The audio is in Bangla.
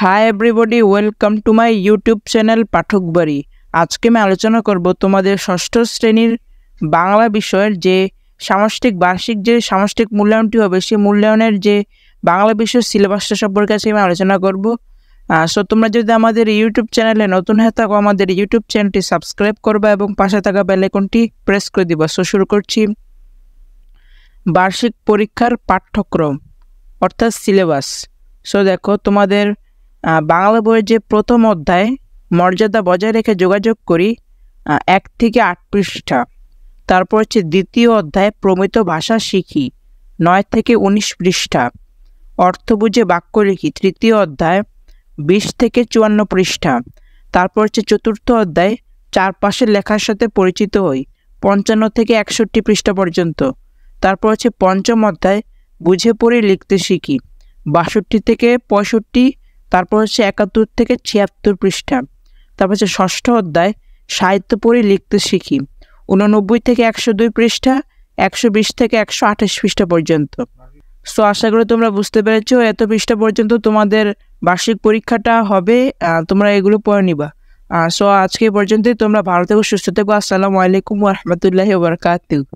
High everybody, welcome to my YouTube channel Pathak Bari. আজকে আমি আলোচনা করব তোমাদের ষষ্ঠ শ্রেণীর বাংলা বিষয়ের যে সামষ্টিক বার্ষিক যে সামষ্টিক মূল্যায়নটি হবে, সেই মূল্যায়নের যে বাংলা বিষয়ের সিলেবাসটা সম্পর্কে আজকে আমি আলোচনা করব। সো তোমরা যদি আমাদের ইউটিউব চ্যানেলে নতুন হয়ে থাকো, আমাদের ইউটিউব চ্যানেলটি সাবস্ক্রাইব করবা এবং পাশে থাকা বেল আইকনটি প্রেস করে দিবা। সো শুরু করছি। বার্ষিক পরীক্ষার পাঠ্যক্রম অর্থাৎ সিলেবাস। সো দেখো, তোমাদের বাংলা বইয়ের যে প্রথম অধ্যায় মর্যাদা বজায় রেখে যোগাযোগ করি, 1 থেকে 8 পৃষ্ঠা। তারপর হচ্ছে দ্বিতীয় অধ্যায় প্রমিত ভাষা শিখি, 9 থেকে 19 পৃষ্ঠা। অর্থ বুঝে বাক্য লিখি, তৃতীয় অধ্যায় 20 থেকে 54 পৃষ্ঠা। তারপর হচ্ছে চতুর্থ অধ্যায় চারপাশের লেখার সাথে পরিচিত হই, 55 থেকে 61 পৃষ্ঠা পর্যন্ত। তারপর হচ্ছে পঞ্চম অধ্যায় বুঝে পড়ে লিখতে শিখি, 62 থেকে 65। তারপর হচ্ছে 71 থেকে 76 পৃষ্ঠা। তারপর হচ্ছে ষষ্ঠ অধ্যায় সাহিত্য পড়ে লিখতে শিখি, 89 থেকে 102 পৃষ্ঠা, 120 থেকে 128 পৃষ্ঠা পর্যন্ত। সো আশা করি তোমরা বুঝতে পেরেছো, এত পৃষ্ঠা পর্যন্ত তোমাদের বার্ষিক পরীক্ষাটা হবে। তোমরা এগুলো পড়ে নিবা। সো আজকে পর্যন্তই। তোমরা ভালো থেকো, সুস্থ থেকো। আসসালামু আলাইকুম ওয়া রাহমাতুল্লাহি ওয়া বারাকাতুহু।